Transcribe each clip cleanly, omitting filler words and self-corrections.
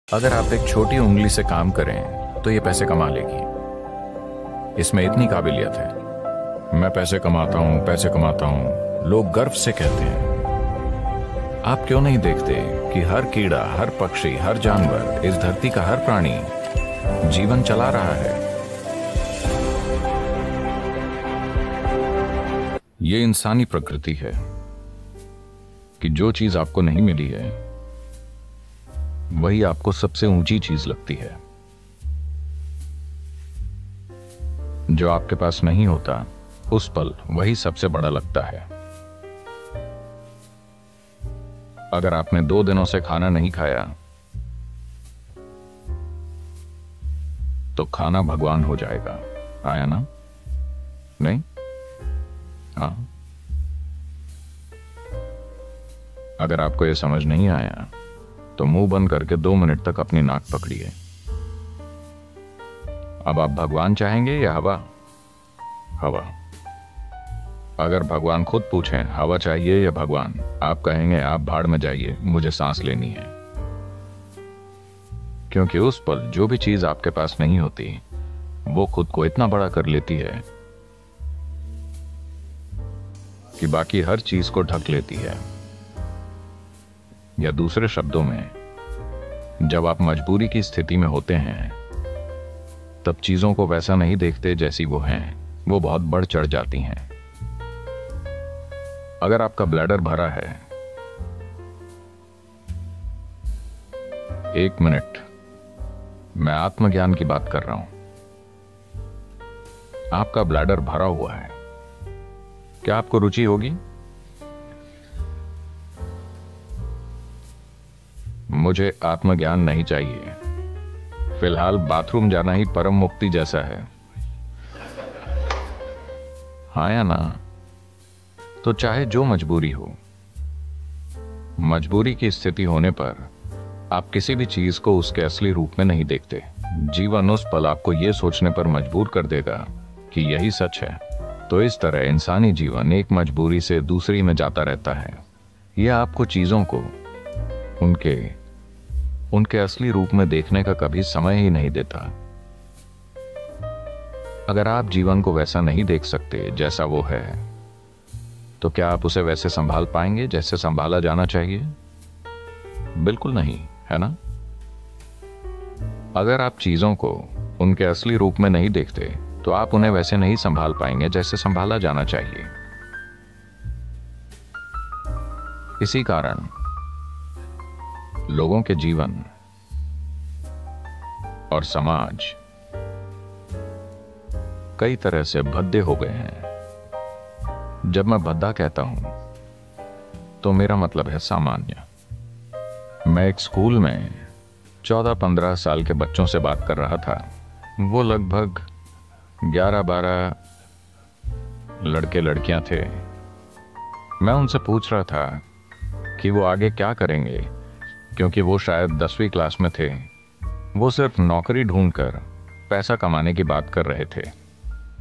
अगर आप एक छोटी उंगली से काम करें तो ये पैसे कमा लेगी। इसमें इतनी काबिलियत है। मैं पैसे कमाता हूं, लोग गर्व से कहते हैं। आप क्यों नहीं देखते कि हर कीड़ा, हर पक्षी, हर जानवर, इस धरती का हर प्राणी जीवन चला रहा है। ये इंसानी प्रकृति है कि जो चीज आपको नहीं मिली है वही आपको सबसे ऊंची चीज लगती है। जो आपके पास नहीं होता उस पल वही सबसे बड़ा लगता है। अगर आपने 2 दिनों से खाना नहीं खाया तो खाना भगवान हो जाएगा। आया ना? नहीं? हाँ। अगर आपको यह समझ नहीं आया तो मुंह बंद करके 2 मिनट तक अपनी नाक पकड़िए। अब आप भगवान चाहेंगे या हवा? हवा। अगर भगवान खुद पूछें हवा चाहिए या भगवान, आप कहेंगे आप भाड़ में जाइए, मुझे सांस लेनी है। क्योंकि उस पल जो भी चीज आपके पास नहीं होती वो खुद को इतना बड़ा कर लेती है कि बाकी हर चीज को ढक लेती है। या दूसरे शब्दों में, जब आप मजबूरी की स्थिति में होते हैं तब चीजों को वैसा नहीं देखते जैसी वो हैं, वो बहुत बढ़ चढ़ जाती हैं। अगर आपका ब्लैडर भरा है, 1 मिनट, मैं आत्मज्ञान की बात कर रहा हूं। आपका ब्लैडर भरा हुआ है, क्या आपको रुचि होगी? मुझे आत्मज्ञान नहीं चाहिए। फिलहाल बाथरूम जाना ही परम मुक्ति जैसा है। हाँ या ना? तो चाहे जो मजबूरी हो, मजबूरी की स्थिति होने पर आप किसी भी चीज को उसके असली रूप में नहीं देखते। जीवन उस पल आपको यह सोचने पर मजबूर कर देगा कि यही सच है। तो इस तरह इंसानी जीवन एक मजबूरी से दूसरी में जाता रहता है। यह आपको चीजों को उनके असली रूप में देखने का कभी समय ही नहीं देता। अगर आप जीवन को वैसा नहीं देख सकते जैसा वो है, तो क्या आप उसे वैसे संभाल पाएंगे जैसे संभाला जाना चाहिए? बिल्कुल नहीं, है ना? अगर आप चीजों को उनके असली रूप में नहीं देखते तो आप उन्हें वैसे नहीं संभाल पाएंगे जैसे संभाला जाना चाहिए। इसी कारण लोगों के जीवन और समाज कई तरह से भद्दे हो गए हैं। जब मैं भद्दा कहता हूं तो मेरा मतलब है सामान्य। मैं एक स्कूल में 14-15 साल के बच्चों से बात कर रहा था। वो लगभग 11-12 लड़के लड़कियां थे। मैं उनसे पूछ रहा था कि वो आगे क्या करेंगे, क्योंकि वो शायद 10वीं क्लास में थे। वो सिर्फ नौकरी ढूंढकर पैसा कमाने की बात कर रहे थे।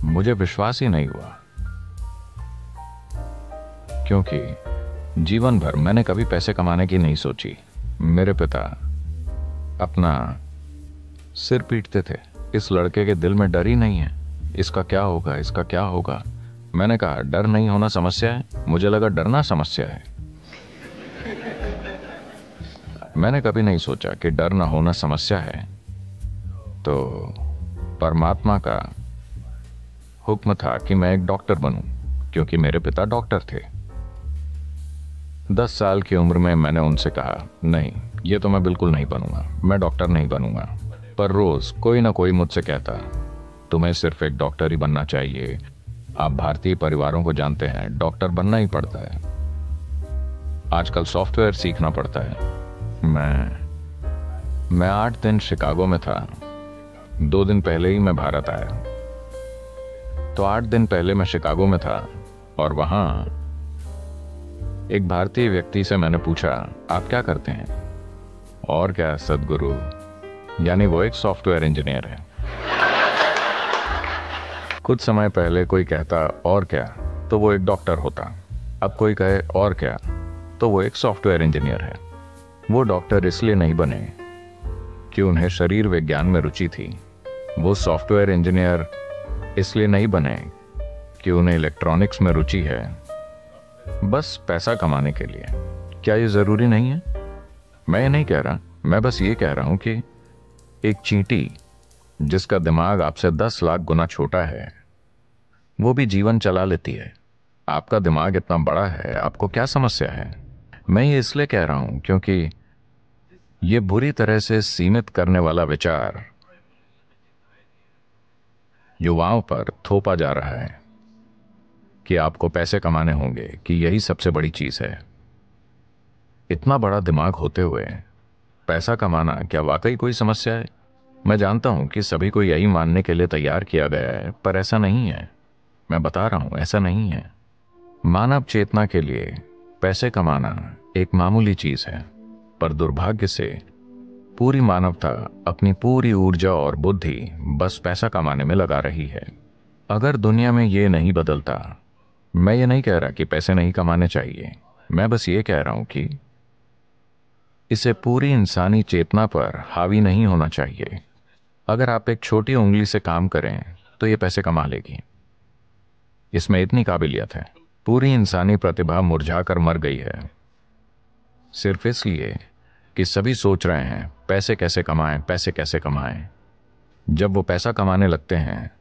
मुझे विश्वास ही नहीं हुआ, क्योंकि जीवन भर मैंने कभी पैसे कमाने की नहीं सोची। मेरे पिता अपना सिर पीटते थे, इस लड़के के दिल में डर ही नहीं है, इसका क्या होगा, इसका क्या होगा। मैंने कहा डर नहीं होना समस्या है? मुझे लगा डरना समस्या है। मैंने कभी नहीं सोचा कि डर ना होना समस्या है। तो परमात्मा का हुक्म था कि मैं एक डॉक्टर बनूं, क्योंकि मेरे पिता डॉक्टर थे। 10 साल की उम्र में मैंने उनसे कहा, नहीं, ये तो मैं बिल्कुल नहीं बनूंगा, मैं डॉक्टर नहीं बनूंगा। पर रोज कोई ना कोई मुझसे कहता, तुम्हें सिर्फ एक डॉक्टर ही बनना चाहिए। आप भारतीय परिवारों को जानते हैं, डॉक्टर बनना ही पड़ता है। आजकल सॉफ्टवेयर सीखना पड़ता है। मैं 8 दिन शिकागो में था। 2 दिन पहले ही मैं भारत आया। तो 8 दिन पहले मैं शिकागो में था और वहां एक भारतीय व्यक्ति से मैंने पूछा, आप क्या करते हैं? और क्या सदगुरु, यानी वो एक सॉफ्टवेयर इंजीनियर है। कुछ समय पहले कोई कहता और क्या, तो वो एक डॉक्टर होता। अब कोई कहे और क्या, तो वो एक सॉफ्टवेयर इंजीनियर है। वो डॉक्टर इसलिए नहीं बने कि उन्हें शरीर विज्ञान में रुचि थी। वो सॉफ्टवेयर इंजीनियर इसलिए नहीं बने कि उन्हें इलेक्ट्रॉनिक्स में रुचि है बस पैसा कमाने के लिए। क्या ये जरूरी नहीं है? मैं ये नहीं कह रहा, मैं बस ये कह रहा हूं कि एक चींटी जिसका दिमाग आपसे 10 लाख गुना छोटा है वो भी जीवन चला लेती है। आपका दिमाग इतना बड़ा है, आपको क्या समस्या है? मैं ये इसलिए कह रहा हूं क्योंकि ये बुरी तरह से सीमित करने वाला विचार युवाओं पर थोपा जा रहा है कि आपको पैसे कमाने होंगे, कि यही सबसे बड़ी चीज है। इतना बड़ा दिमाग होते हुए पैसा कमाना क्या वाकई कोई समस्या है? मैं जानता हूं कि सभी को यही मानने के लिए तैयार किया गया है, पर ऐसा नहीं है। मैं बता रहा हूं, ऐसा नहीं है। मानव चेतना के लिए पैसे कमाना एक मामूली चीज है, पर दुर्भाग्य से पूरी मानवता अपनी पूरी ऊर्जा और बुद्धि बस पैसा कमाने में लगा रही है। अगर दुनिया में ये नहीं बदलता, मैं ये नहीं कह रहा कि पैसे नहीं कमाने चाहिए, मैं बस ये कह रहा हूं कि इसे पूरी इंसानी चेतना पर हावी नहीं होना चाहिए। अगर आप एक छोटी उंगली से काम करें तो ये पैसे कमा लेगी। इसमें इतनी काबिलियत है। पूरी इंसानी प्रतिभा मुरझाकर मर गई है सिर्फ इसलिए कि सभी सोच रहे हैं पैसे कैसे कमाएं, पैसे कैसे कमाएं। जब वो पैसा कमाने लगते हैं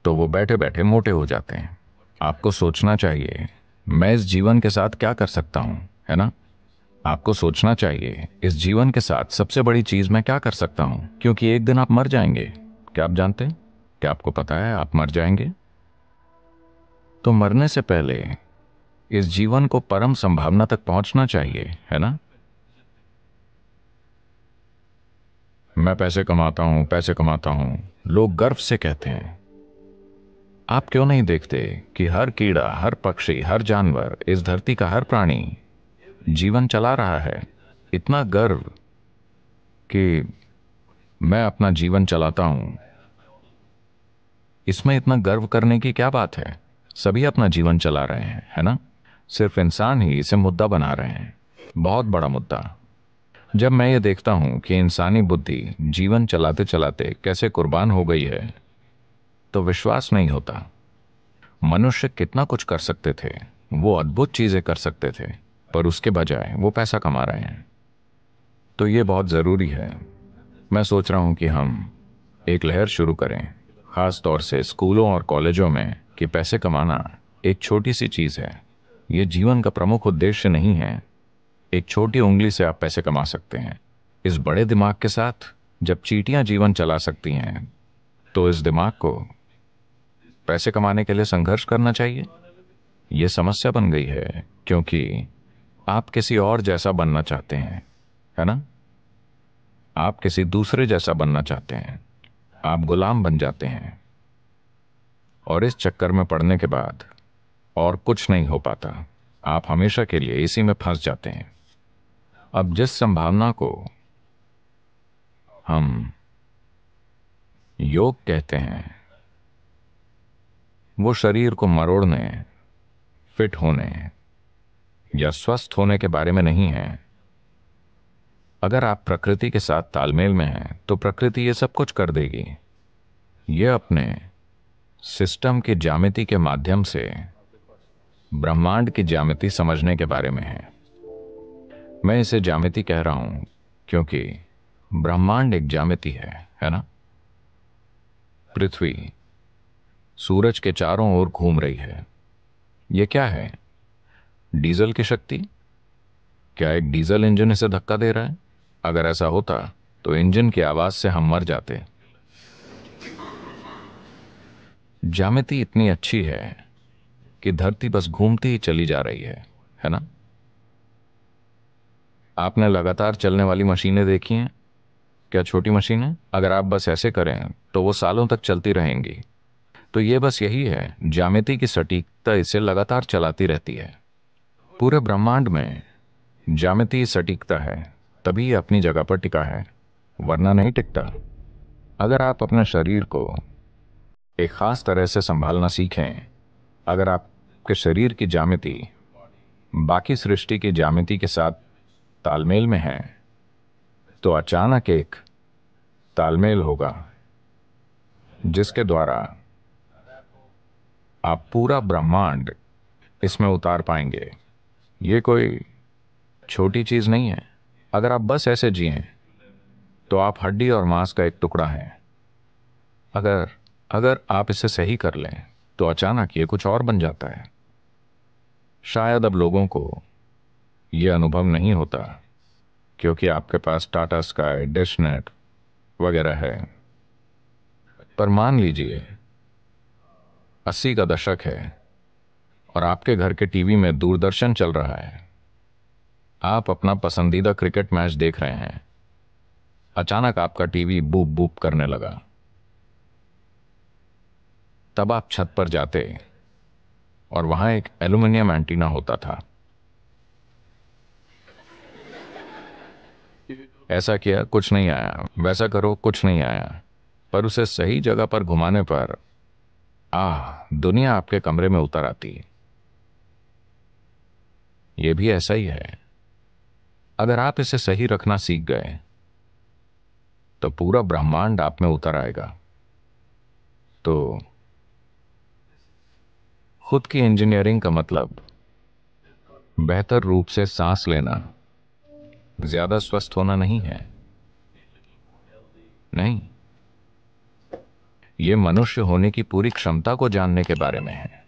तो वो बैठे बैठे मोटे हो जाते हैं। आपको सोचना चाहिए मैं इस जीवन के साथ क्या कर सकता हूं, है ना? आपको सोचना चाहिए इस जीवन के साथ सबसे बड़ी चीज मैं क्या कर सकता हूं, क्योंकि एक दिन आप मर जाएंगे। क्या आप जानते हैं? क्या आपको पता है आप मर जाएंगे? तो मरने से पहले इस जीवन को परम संभावना तक पहुंचना चाहिए, है ना? मैं पैसे कमाता हूं, पैसे कमाता हूं, लोग गर्व से कहते हैं। आप क्यों नहीं देखते कि हर कीड़ा, हर पक्षी, हर जानवर, इस धरती का हर प्राणी जीवन चला रहा है? इतना गर्व कि मैं अपना जीवन चलाता हूं, इसमें इतना गर्व करने की क्या बात है? सभी अपना जीवन चला रहे हैं, है ना? सिर्फ इंसान ही इसे मुद्दा बना रहे हैं, बहुत बड़ा मुद्दा। जब मैं ये देखता हूं कि इंसानी बुद्धि जीवन चलाते चलाते कैसे कुर्बान हो गई है तो विश्वास नहीं होता। मनुष्य कितना कुछ कर सकते थे, वो अद्भुत चीजें कर सकते थे, पर उसके बजाय वो पैसा कमा रहे हैं। तो ये बहुत जरूरी है। मैं सोच रहा हूं कि हम एक लहर शुरू करें, खास तौर से स्कूलों और कॉलेजों में, कि पैसे कमाना एक छोटी सी चीज है। ये जीवन का प्रमुख उद्देश्य नहीं है। एक छोटी उंगली से आप पैसे कमा सकते हैं। इस बड़े दिमाग के साथ जब चींटियां जीवन चला सकती हैं तो इस दिमाग को पैसे कमाने के लिए संघर्ष करना चाहिए। यह समस्या बन गई है क्योंकि आप किसी और जैसा बनना चाहते हैं, है ना? आप किसी दूसरे जैसा बनना चाहते हैं। आप गुलाम बन जाते हैं और इस चक्कर में पड़ने के बाद और कुछ नहीं हो पाता। आप हमेशा के लिए इसी में फंस जाते हैं। अब जिस संभावना को हम योग कहते हैं वो शरीर को मरोड़ने, फिट होने या स्वस्थ होने के बारे में नहीं है। अगर आप प्रकृति के साथ तालमेल में हैं तो प्रकृति ये सब कुछ कर देगी। ये अपने सिस्टम की ज्यामिति के माध्यम से ब्रह्मांड की ज्यामिति समझने के बारे में है। मैं इसे ज्यामिति कह रहा हूं क्योंकि ब्रह्मांड एक ज्यामिति है ना? पृथ्वी सूरज के चारों ओर घूम रही है। यह क्या है? डीजल की शक्ति? क्या एक डीजल इंजन इसे धक्का दे रहा है? अगर ऐसा होता तो इंजन की आवाज से हम मर जाते। ज्यामिति इतनी अच्छी है कि धरती बस घूमती ही चली जा रही है ना? आपने लगातार चलने वाली मशीनें देखी हैं? क्या छोटी मशीनें? अगर आप बस ऐसे करें तो वो सालों तक चलती रहेंगी। तो ये बस यही है, ज्यामिति की सटीकता इसे लगातार चलाती रहती है। पूरे ब्रह्मांड में ज्यामिति सटीकता है, तभी ये अपनी जगह पर टिका है, वरना नहीं टिकता। अगर आप अपने शरीर को एक खास तरह से संभालना सीखें, अगर आपके शरीर की ज्यामिति बाकी सृष्टि की ज्यामिति के साथ तालमेल में है, तो अचानक एक तालमेल होगा जिसके द्वारा आप पूरा ब्रह्मांड इसमें उतार पाएंगे। ये कोई छोटी चीज नहीं है। अगर आप बस ऐसे जिएं तो आप हड्डी और मांस का एक टुकड़ा हैं। अगर अगर आप इसे सही कर लें तो अचानक ये कुछ और बन जाता है। शायद अब लोगों को यह अनुभव नहीं होता क्योंकि आपके पास टाटा स्काई, डिश नेट वगैरह है। पर मान लीजिए 80 का दशक है और आपके घर के टीवी में दूरदर्शन चल रहा है। आप अपना पसंदीदा क्रिकेट मैच देख रहे हैं। अचानक आपका टीवी बूप बूप करने लगा। तब आप छत पर जाते और वहां एक एल्युमिनियम एंटीना होता था। ऐसा किया, कुछ नहीं आया। वैसा करो, कुछ नहीं आया। पर उसे सही जगह पर घुमाने पर दुनिया आपके कमरे में उतर आती। यह भी ऐसा ही है। अगर आप इसे सही रखना सीख गए तो पूरा ब्रह्मांड आप में उतर आएगा। तो खुद की इंजीनियरिंग का मतलब बेहतर रूप से सांस लेना, ज्यादा स्वस्थ होना नहीं है। नहीं, यह मनुष्य होने की पूरी क्षमता को जानने के बारे में है।